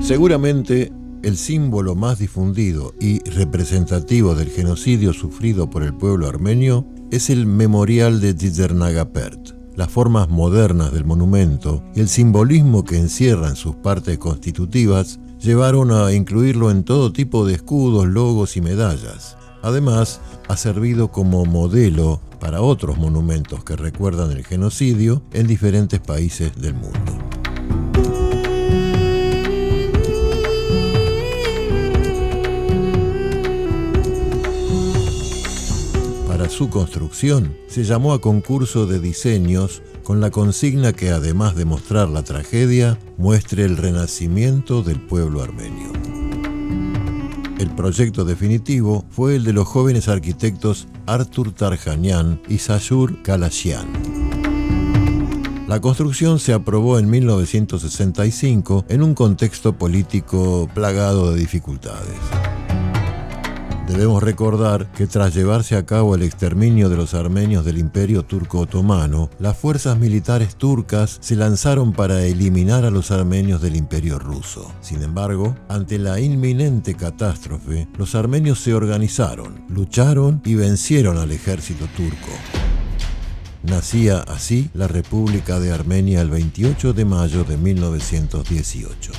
Seguramente el símbolo más difundido y representativo del genocidio sufrido por el pueblo armenio es el memorial de Dzizernagapert. Las formas modernas del monumento y el simbolismo que encierra en sus partes constitutivas llevaron a incluirlo en todo tipo de escudos, logos y medallas. Además, ha servido como modelo para otros monumentos que recuerdan el genocidio en diferentes países del mundo. Para su construcción, se llamó a concurso de diseños con la consigna que, además de mostrar la tragedia, muestre el renacimiento del pueblo armenio. El proyecto definitivo fue el de los jóvenes arquitectos Artur Tarjanian y Sashur Kalashian. La construcción se aprobó en 1965 en un contexto político plagado de dificultades. Debemos recordar que tras llevarse a cabo el exterminio de los armenios del Imperio Turco Otomano, las fuerzas militares turcas se lanzaron para eliminar a los armenios del Imperio Ruso. Sin embargo, ante la inminente catástrofe, los armenios se organizaron, lucharon y vencieron al ejército turco. Nacía así la República de Armenia el 28 de mayo de 1918.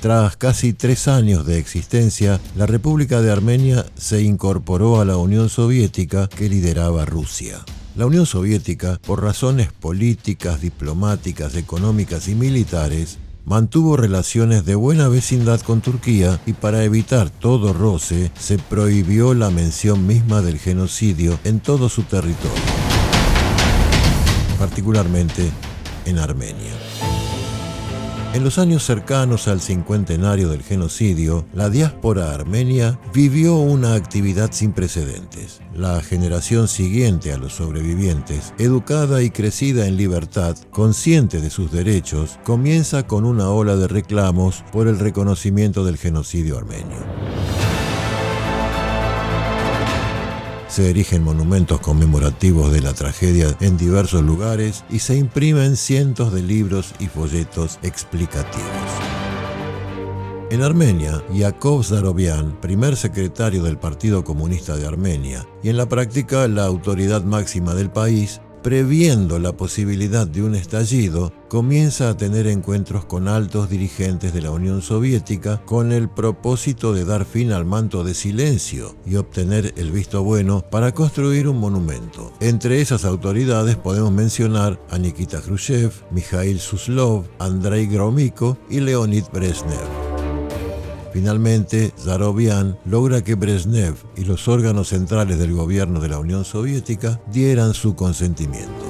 Tras casi 3 años de existencia, la República de Armenia se incorporó a la Unión Soviética que lideraba Rusia. La Unión Soviética, por razones políticas, diplomáticas, económicas y militares, mantuvo relaciones de buena vecindad con Turquía y para evitar todo roce, se prohibió la mención misma del genocidio en todo su territorio, particularmente en Armenia. En los años cercanos al cincuentenario del genocidio, la diáspora armenia vivió una actividad sin precedentes. La generación siguiente a los sobrevivientes, educada y crecida en libertad, consciente de sus derechos, comienza con una ola de reclamos por el reconocimiento del genocidio armenio. Se erigen monumentos conmemorativos de la tragedia en diversos lugares y se imprimen cientos de libros y folletos explicativos. En Armenia, Yakov Zarobian, primer secretario del Partido Comunista de Armenia, y en la práctica la autoridad máxima del país, previendo la posibilidad de un estallido, comienza a tener encuentros con altos dirigentes de la Unión Soviética con el propósito de dar fin al manto de silencio y obtener el visto bueno para construir un monumento. Entre esas autoridades podemos mencionar a Nikita Khrushchev, Mikhail Suslov, Andrei Gromyko y Leonid Brezhnev. Finalmente, Zarobian logra que Brezhnev y los órganos centrales del gobierno de la Unión Soviética dieran su consentimiento.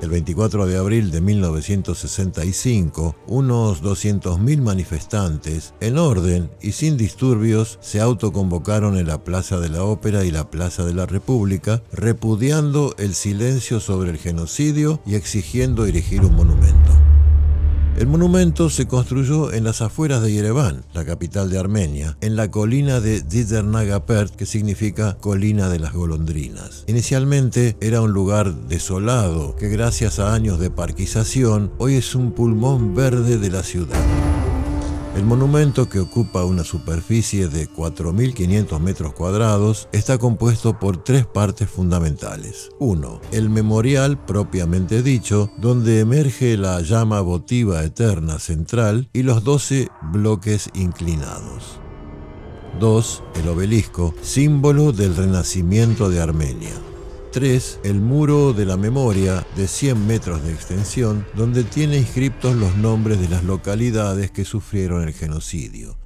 El 24 de abril de 1965, unos 200.000 manifestantes, en orden y sin disturbios, se autoconvocaron en la Plaza de la Ópera y la Plaza de la República, repudiando el silencio sobre el genocidio y exigiendo erigir un monumento. El monumento se construyó en las afueras de Yerevan, la capital de Armenia, en la colina de Dzizernagapert, que significa colina de las golondrinas. Inicialmente era un lugar desolado, que gracias a años de parquización, hoy es un pulmón verde de la ciudad. El monumento, que ocupa una superficie de 4.500 metros cuadrados, está compuesto por 3 partes fundamentales. 1. El memorial propiamente dicho, donde emerge la llama votiva eterna central y los 12 bloques inclinados. 2. El obelisco, símbolo del renacimiento de Armenia. 3. El muro de la memoria de 100 metros de extensión, donde tiene inscriptos los nombres de las localidades que sufrieron el genocidio.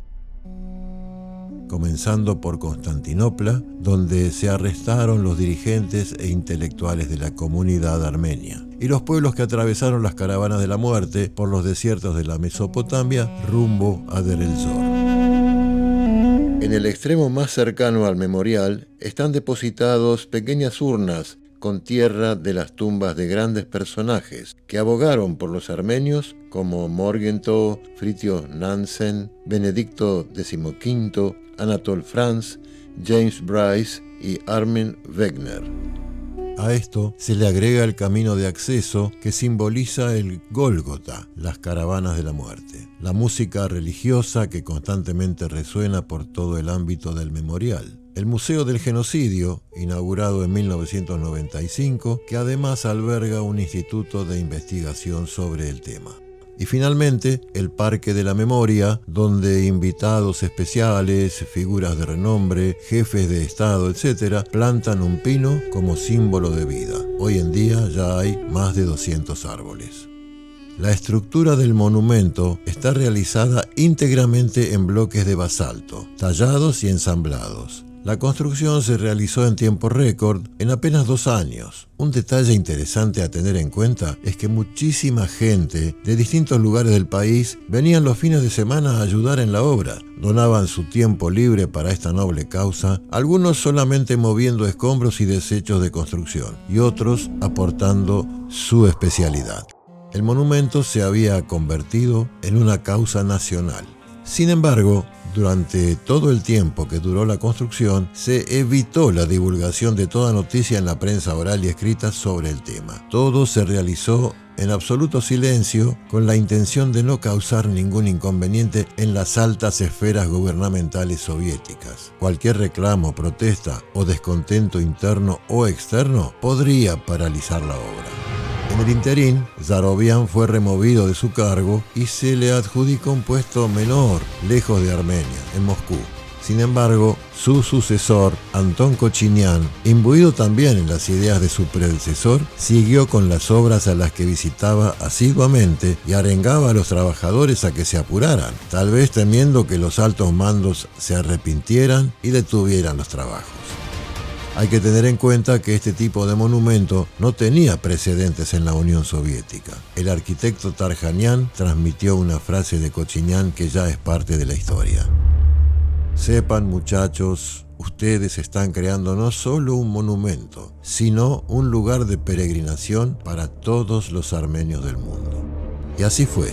Comenzando por Constantinopla, donde se arrestaron los dirigentes e intelectuales de la comunidad armenia, y los pueblos que atravesaron las caravanas de la muerte por los desiertos de la Mesopotamia rumbo a Deir el-Zor. En el extremo más cercano al memorial están depositados pequeñas urnas con tierra de las tumbas de grandes personajes que abogaron por los armenios como Morgenthau, Fridtjof Nansen, Benedicto XV, Anatole France, James Bryce y Armin Wegner. A esto se le agrega el camino de acceso que simboliza el Gólgota, las caravanas de la muerte. La música religiosa que constantemente resuena por todo el ámbito del memorial. El Museo del Genocidio, inaugurado en 1995, que además alberga un instituto de investigación sobre el tema. Y finalmente, el Parque de la Memoria, donde invitados especiales, figuras de renombre, jefes de Estado, etc., plantan un pino como símbolo de vida. Hoy en día ya hay más de 200 árboles. La estructura del monumento está realizada íntegramente en bloques de basalto, tallados y ensamblados. La construcción se realizó en tiempo récord, en apenas 2 años. Un detalle interesante a tener en cuenta es que muchísima gente de distintos lugares del país venían los fines de semana a ayudar en la obra. Donaban su tiempo libre para esta noble causa, algunos solamente moviendo escombros y desechos de construcción, y otros aportando su especialidad. El monumento se había convertido en una causa nacional. Sin embargo, durante todo el tiempo que duró la construcción, se evitó la divulgación de toda noticia en la prensa oral y escrita sobre el tema. Todo se realizó en absoluto silencio, con la intención de no causar ningún inconveniente en las altas esferas gubernamentales soviéticas. Cualquier reclamo, protesta o descontento interno o externo podría paralizar la obra. En el interín, Zarovian fue removido de su cargo y se le adjudicó un puesto menor, lejos de Armenia, en Moscú. Sin embargo, su sucesor, Anton Kochinyan, imbuido también en las ideas de su predecesor, siguió con las obras a las que visitaba asiduamente y arengaba a los trabajadores a que se apuraran, tal vez temiendo que los altos mandos se arrepintieran y detuvieran los trabajos. Hay que tener en cuenta que este tipo de monumento no tenía precedentes en la Unión Soviética. El arquitecto Tarjanian transmitió una frase de Kochinyan que ya es parte de la historia. Sepan, muchachos, ustedes están creando no solo un monumento, sino un lugar de peregrinación para todos los armenios del mundo. Y así fue.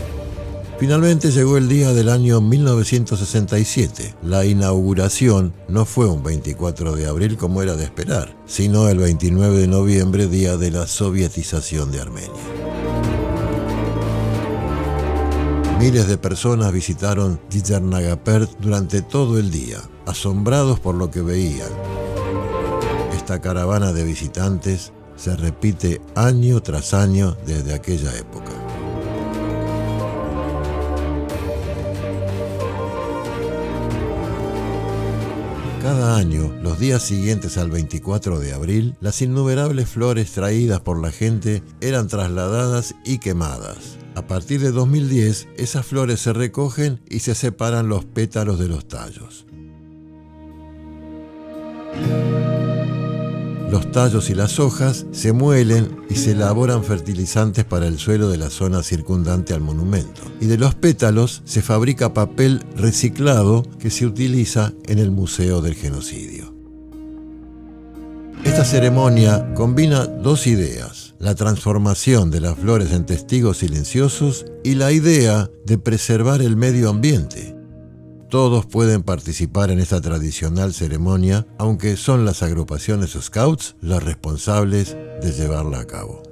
Finalmente llegó el día del año 1967. La inauguración no fue un 24 de abril como era de esperar, sino el 29 de noviembre, día de la sovietización de Armenia. Miles de personas visitaron Dzhirnagapert durante todo el día, asombrados por lo que veían. Esta caravana de visitantes se repite año tras año desde aquella época. Cada año, los días siguientes al 24 de abril, las innumerables flores traídas por la gente eran trasladadas y quemadas. A partir de 2010, esas flores se recogen y se separan los pétalos de los tallos. Los tallos y las hojas se muelen y se elaboran fertilizantes para el suelo de la zona circundante al monumento. Y de los pétalos se fabrica papel reciclado que se utiliza en el Museo del Genocidio. Esta ceremonia combina 2 ideas: la transformación de las flores en testigos silenciosos y la idea de preservar el medio ambiente. Todos pueden participar en esta tradicional ceremonia, aunque son las agrupaciones Scouts las responsables de llevarla a cabo.